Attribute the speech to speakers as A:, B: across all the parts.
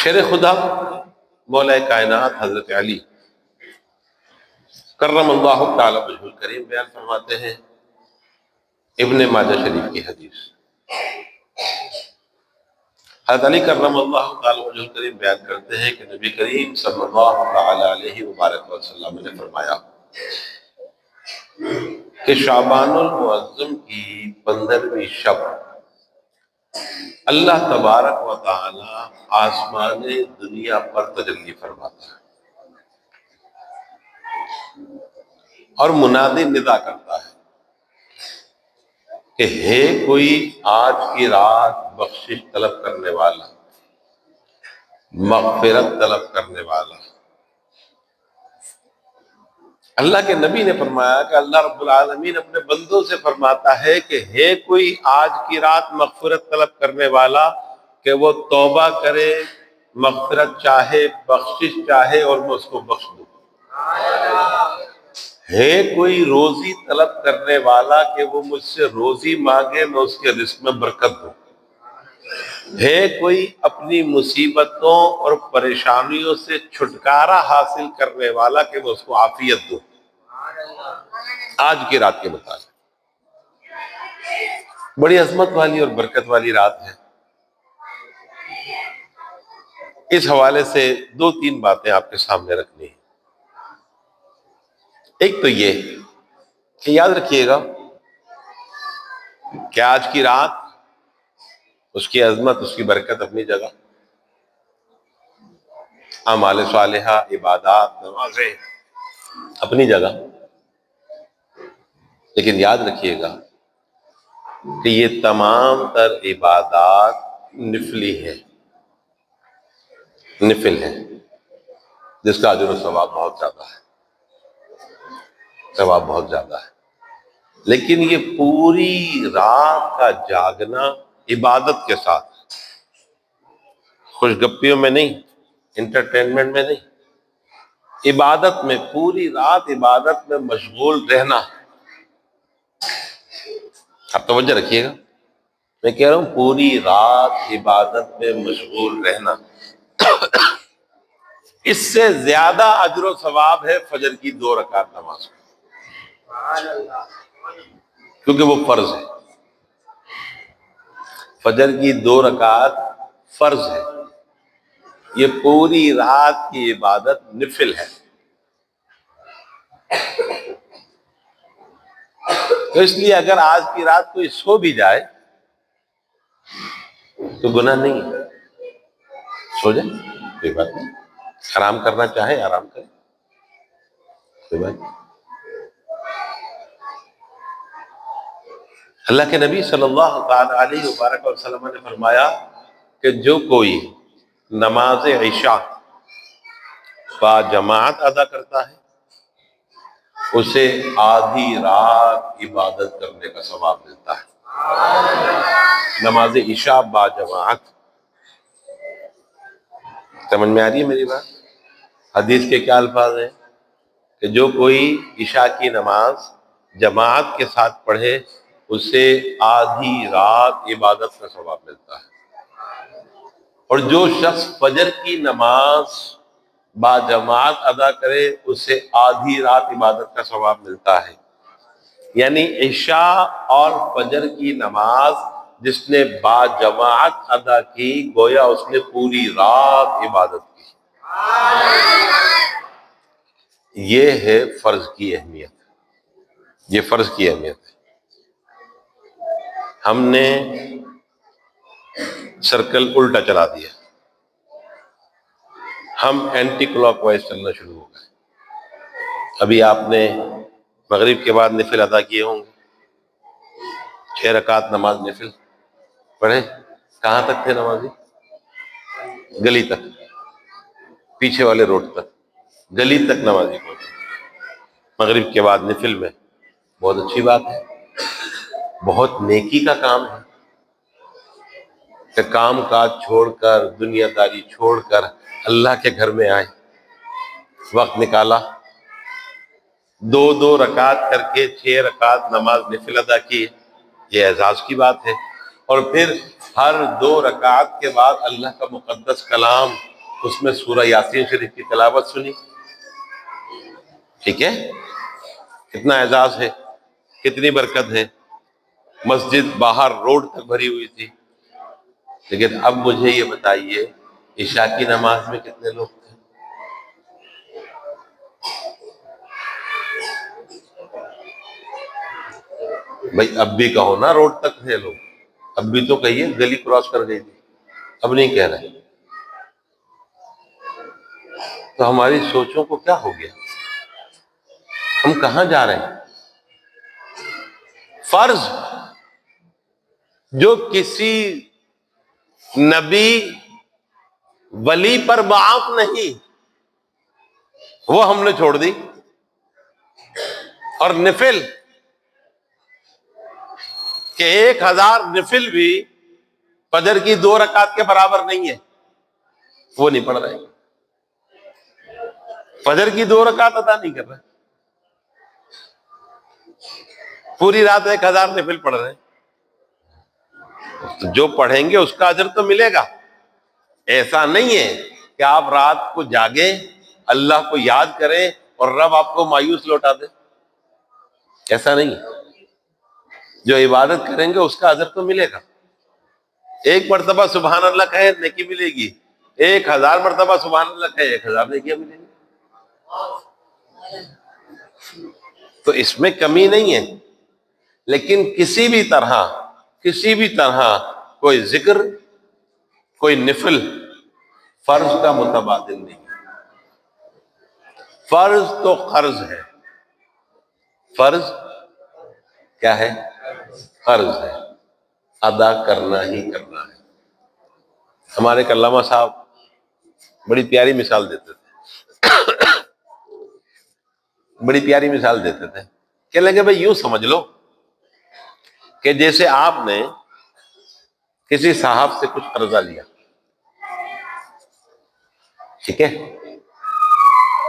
A: شیر خدا مولا کائنات حضرت علی کرم اللہ تعالی وجہ الکریم بیان فرماتے ہیں، ابن ماجہ شریف کی حدیث، حضرت علی کرم اللہ تعالی وجہ الکریم بیان کرتے ہیں کہ نبی کریم صلی اللہ تعالی علیہ وبارک وسلم نے فرمایا کہ شعبان المعظم کی 15ویں شب اللہ تبارک و تعالی آسمان دنیا پر تجلی فرماتا ہے اور منادی ندا کرتا ہے کہ ہے کوئی آج کی رات بخشش طلب کرنے والا، مغفرت طلب کرنے والا۔ اللہ کے نبی نے فرمایا کہ اللہ رب العالمین اپنے بندوں سے فرماتا ہے کہ ہے کوئی آج کی رات مغفرت طلب کرنے والا کہ وہ توبہ کرے، مغفرت چاہے، بخشش چاہے اور میں اس کو بخش دوں۔ ہے کوئی روزی طلب کرنے والا کہ وہ مجھ سے روزی مانگے، میں اس کے رزق میں برکت دوں۔ ہے کوئی اپنی مصیبتوں اور پریشانیوں سے چھٹکارا حاصل کرنے والا کہ میں اس کو عافیت دوں۔ آج کی رات کے متعلق بڑی عظمت والی اور برکت والی رات ہے۔ اس حوالے سے 2-3 باتیں آپ کے سامنے رکھنی ہیں۔ ایک تو یہ کہ یاد رکھیے گا کہ آج کی رات، اس کی عظمت، اس کی برکت اپنی جگہ، اعمال صالحہ، عبادات، نمازیں اپنی جگہ، لیکن یاد رکھیے گا کہ یہ تمام تر عبادات نفلی ہیں، نفل ہیں، جس کا اجر و ثواب بہت زیادہ ہے، ثواب بہت زیادہ ہے۔ لیکن یہ پوری رات کا جاگنا عبادت کے ساتھ، خوش گپیوں میں نہیں، انٹرٹینمنٹ میں نہیں، عبادت میں، پوری رات عبادت میں مشغول رہنا۔ آپ توجہ رکھیے گا، میں کہہ رہا ہوں پوری رات عبادت میں مشغول رہنا، اس سے زیادہ اجر و ثواب ہے فجر کی 2 رکعت نماز، کیونکہ وہ فرض ہے۔ فجر کی 2 رکعت فرض ہے، یہ پوری رات کی عبادت نفل ہے۔ تو اس لیے اگر آج کی رات کوئی سو بھی جائے تو گناہ نہیں ہے، سو جائے کوئی بات نہیں، آرام کرنا چاہے آرام کرے، کوئی بات نہیں۔ اللہ کے نبی صلی اللہ تعالی علیہ وبارک وسلم نے فرمایا کہ جو کوئی نماز عشاء با جماعت ادا کرتا ہے اسے آدھی رات عبادت کرنے کا ثواب ملتا ہے۔ نماز عشاء با جماعت، سمجھ میں آ رہی ہے میری بات؟ حدیث کے کیا الفاظ ہیں کہ جو کوئی عشاء کی نماز جماعت کے ساتھ پڑھے اسے آدھی رات عبادت کا ثواب ملتا ہے، اور جو شخص فجر کی نماز با جماعت ادا کرے اسے آدھی رات عبادت کا ثواب ملتا ہے۔ یعنی عشاء اور فجر کی نماز جس نے با جماعت ادا کی گویا اس نے پوری رات عبادت کی۔ یہ ہے فرض کی اہمیت، یہ فرض کی اہمیت ہے۔ ہم نے سرکل الٹا چلا دیا، ہم اینٹی کلاک وائز چلنا شروع ہو گئے۔ ابھی آپ نے مغرب کے بعد نفل ادا کیے ہوں گے، 6 رکعت نماز نفل پڑھے۔ کہاں تک تھے نمازی؟ گلی تک، پیچھے والے روڈ تک، گلی تک نمازی پہنچے مغرب کے بعد نفل میں۔ بہت اچھی بات ہے، بہت نیکی کا کام ہے کہ کام کاج چھوڑ کر، دنیا داری چھوڑ کر اللہ کے گھر میں آئے، وقت نکالا، 2 رکعت کر کے 6 رکعت نماز نفل ادا کی، یہ اعزاز کی بات ہے۔ اور پھر ہر 2 رکعت کے بعد اللہ کا مقدس کلام اس میں سورہ یاسین شریف کی تلاوت سنی. ٹھیک ہے، کتنا اعزاز ہے، کتنی برکت ہے. مسجد باہر روڈ تک بھری ہوئی تھی. لیکن اب مجھے یہ بتائیے عشاء کی نماز میں کتنے لوگ تھے؟ بھائی اب بھی کہو نا روڈ تک تھے لوگ، اب بھی تو کہیے گلی کراس کر گئی تھی. اب نہیں کہہ رہے. تو ہماری سوچوں کو کیا ہو گیا؟ ہم کہاں جا رہے ہیں؟ فرض جو کسی نبی ولی پر معاف نہیں، وہ ہم نے چھوڑ دی. اور نفل کہ 1000 نفل بھی فجر کی 2 رکعت کے برابر نہیں ہے، وہ نہیں پڑھ رہے. فجر کی 2 رکعت ادا نہیں کر رہے، پوری رات 1000 نفل پڑھ رہے ہیں. جو پڑھیں گے اس کا اجر تو ملے گا. ایسا نہیں ہے کہ آپ رات کو جاگیں، اللہ کو یاد کریں اور رب آپ کو مایوس لوٹا دے. ایسا نہیں. جو عبادت کریں گے اس کا اجر تو ملے گا. 1 مرتبہ سبحان اللہ کہے نیکی ملے گی، 1000 مرتبہ سبحان اللہ کہے 1000 نیکیاں ملیں گی. تو اس میں کمی نہیں ہے. لیکن کسی بھی طرح کوئی ذکر، کوئی نفل فرض کا متبادل نہیں. فرض تو قرض ہے. فرض کیا ہے؟ قرض ہے، ادا کرنا ہی کرنا ہے. ہمارے علامہ صاحب بڑی پیاری مثال دیتے تھے، بڑی پیاری مثال دیتے تھے. کہ لگے بھائی یوں سمجھ لو کہ جیسے آپ نے کسی صاحب سے کچھ قرضہ لیا، ٹھیک ہے،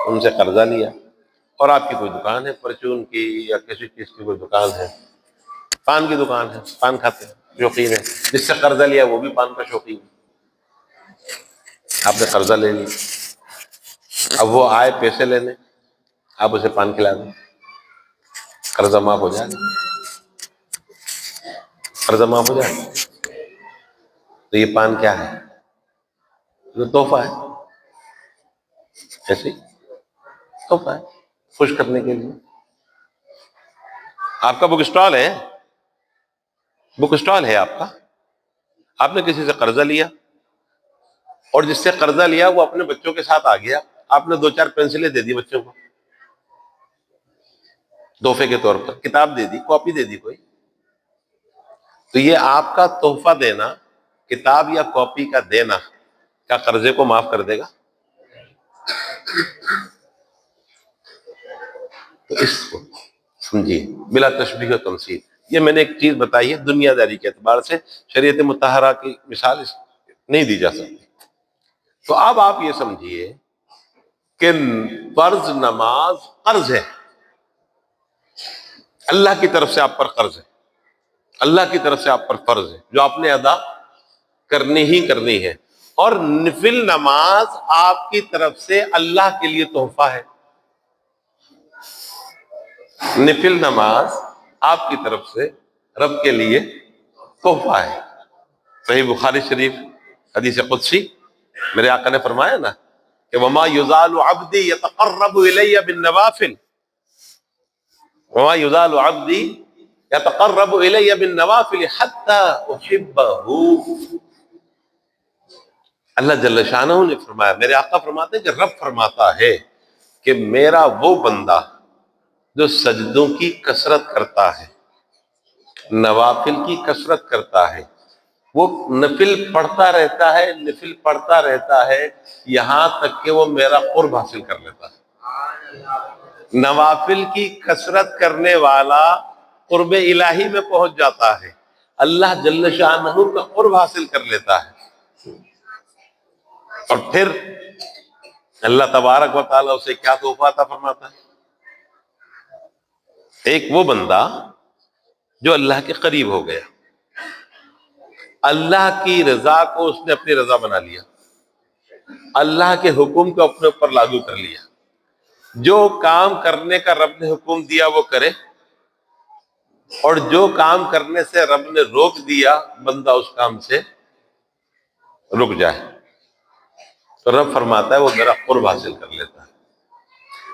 A: ان سے قرضہ لیا، اور آپ کی کوئی دکان ہے پرچون کی یا کسی چیز کی کوئی دکان ہے، پان کی دکان ہے، پان کھاتے ہیں، شوقین ہے. جس سے قرضہ لیا وہ بھی پان کا شوقین ہے. آپ نے قرضہ لے لی، اب وہ آئے پیسے لینے، آپ اسے پان کھلا دیں، قرضہ معاف ہو جائے گا. قرضہ معاف ہو جائے گا. تو یہ پان کیا ہے؟ یہ تحفہ ہے. ایسے تحفہ ہے خوش کرنے کے لیے. آپ کا بک اسٹال ہے، بک اسٹال ہے آپ کا، آپ نے کسی سے قرضہ لیا، اور جس سے قرضہ لیا وہ اپنے بچوں کے ساتھ آ گیا، آپ نے 2-4 پینسلیں دے دی بچوں کو تحفے کے طور پر، کتاب دے دی، کاپی دے دی کوئی. تو یہ آپ کا تحفہ دینا، کتاب یا کاپی کا دینا، کیا قرضے کو معاف کر دے گا؟ تو اس کو سمجھیے بلا تشبیہ و تمثیل. یہ میں نے ایک چیز بتائی ہے، دنیا داری کے اعتبار سے شریعت مطہرہ کی مثال نہیں دی جا سکتی. تو اب آپ یہ سمجھیے کہ فرض نماز قرض ہے، اللہ کی طرف سے آپ پر قرض ہے، اللہ کی طرف سے آپ پر فرض ہے جو آپ نے ادا کرنی ہی کرنی ہے. اور نفل نماز آپ کی طرف سے اللہ کے لیے تحفہ ہے. نفل نماز آپ کی طرف سے رب کے لیے تحفہ ہے. صحیح بخاری شریف حدیث قدسی میرے آقا نے فرمایا نا کہ وما یزال عبدی یتقرب الی بالنوافل، وما یزال عبدی یتقرب الی بالنوافل حتی احبہ. اللہ جل شانہ نے فرمایا، میرے آقا فرماتے ہیں کہ رب فرماتا ہے کہ میرا وہ بندہ جو سجدوں کی کثرت کرتا ہے، نوافل کی کثرت کرتا ہے، وہ نفل پڑھتا رہتا ہے، نفل پڑھتا رہتا ہے یہاں تک کہ وہ میرا قرب حاصل کر لیتا ہے. نوافل کی کثرت کرنے والا قرب الہی میں پہنچ جاتا ہے، اللہ جل شانہ کا قرب حاصل کر لیتا ہے. اور پھر اللہ تبارک و تعالیٰ اسے کیا تحفہ عطا فرماتا ہے؟ ایک وہ بندہ جو اللہ کے قریب ہو گیا، اللہ کی رضا کو اس نے اپنی رضا بنا لیا. اللہ کے حکم کو اپنے اوپر لاگو کر لیا، جو کام کرنے کا رب نے حکم دیا وہ کرے، اور جو کام کرنے سے رب نے روک دیا بندہ اس کام سے رک جائے، تو رب فرماتا ہے وہ میرا قرب حاصل کر لیتا ہے۔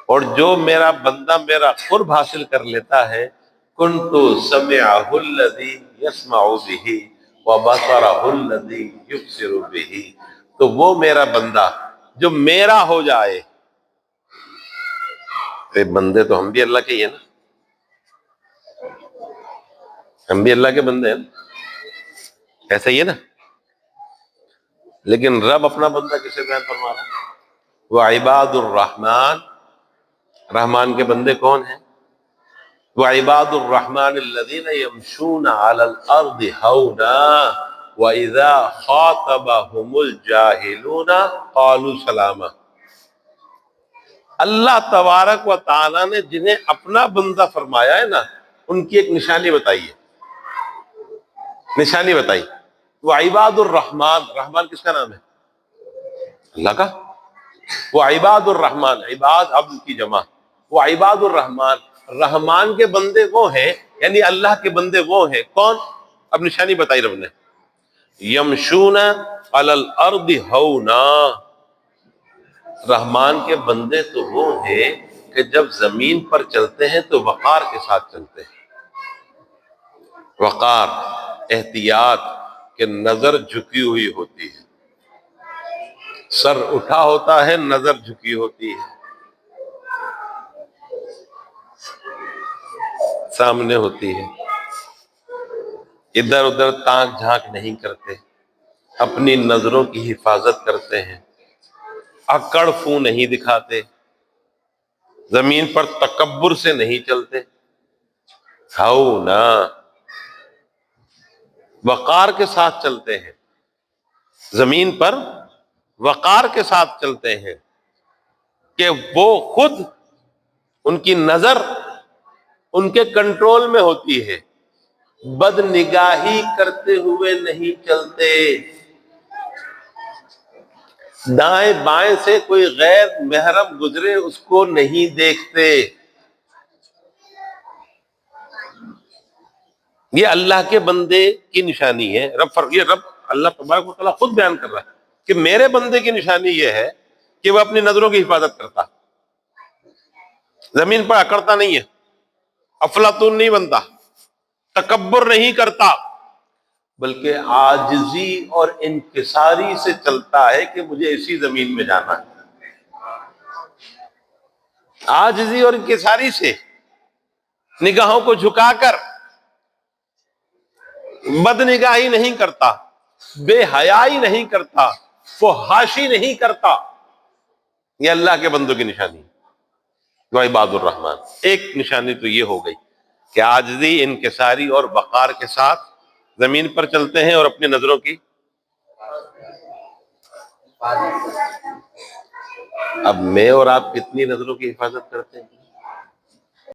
A: اور جو میرا بندہ میرا قرب حاصل کر لیتا ہے، کنت سمعہ الذی یسمع بہ وبصرہ الذی یبصر بہ، تو وہ میرا بندہ جو میرا ہو جائے۔ اے بندے تو ہم بھی اللہ کے ہی ہیں نا، ہم بھی اللہ کے بندے ہیں نا، ایسا ہی ہے نا۔ لیکن رب اپنا بندہ کسے بیان فرما رہا ہے؟ وہ عباد الرحمن، رحمان کے بندے کون ہیں؟ وعباد الرحمن الذین یمشون علی الارض ہونا واذا خاطبهم الجاہلون قالوا سلاما۔ اللہ تبارک و تعالی نے جنہیں اپنا بندہ فرمایا ہے نا، ان کی ایک نشانی بتائی ہے، نشانی بتائی۔ وہ عباد الرحمن، رحمان کس کا نام ہے؟ اللہ کا۔ وہ عباد الرحمن، عباد عبد کی جمع، وہ عباد الرحمن، رحمان کے بندے وہ ہیں، یعنی اللہ کے بندے وہ ہیں کون؟ اب نشانی بتائی رب نے، یمشون علی الارض ہونا، رحمان کے بندے تو وہ ہیں کہ جب زمین پر چلتے ہیں تو وقار کے ساتھ چلتے ہیں، وقار، احتیاط، کہ نظر جھکی ہوئی ہوتی ہے، سر اٹھا ہوتا ہے، نظر جھکی ہوتی ہے، سامنے ہوتی ہے، ادھر ادھر تانک جھانک نہیں کرتے، اپنی نظروں کی حفاظت کرتے ہیں، اکڑ فو نہیں دکھاتے، زمین پر تکبر سے نہیں چلتے، ہونا، وقار کے ساتھ چلتے ہیں، زمین پر وقار کے ساتھ چلتے ہیں، کہ وہ خود، ان کی نظر ان کے کنٹرول میں ہوتی ہے، بد نگاہی کرتے ہوئے نہیں چلتے، دائیں بائیں سے کوئی غیر محرم گزرے اس کو نہیں دیکھتے۔ یہ اللہ کے بندے کی نشانی ہے۔ یہ رب اللہ تبارک و تعالیٰ خود بیان کر رہا ہے کہ میرے بندے کی نشانی یہ ہے کہ وہ اپنی نظروں کی حفاظت کرتا، زمین پر اکڑتا نہیں ہے، افلاطون نہیں بنتا، تکبر نہیں کرتا، بلکہ عاجزی اور انکساری سے چلتا ہے کہ مجھے اسی زمین میں جانا ہے، عاجزی اور انکساری سے، نگاہوں کو جھکا کر، بد نگاہی نہیں کرتا، بے حیائی نہیں کرتا، فحاشی نہیں کرتا۔ یہ اللہ کے بندوں کی نشانی، وہ عباد الرحمن۔ ایک نشانی تو یہ ہو گئی کہ عاجزی، انکساری اور وقار کے ساتھ زمین پر چلتے ہیں اور اپنی نظروں کی۔ اب میں اور آپ کتنی نظروں کی حفاظت کرتے ہیں؟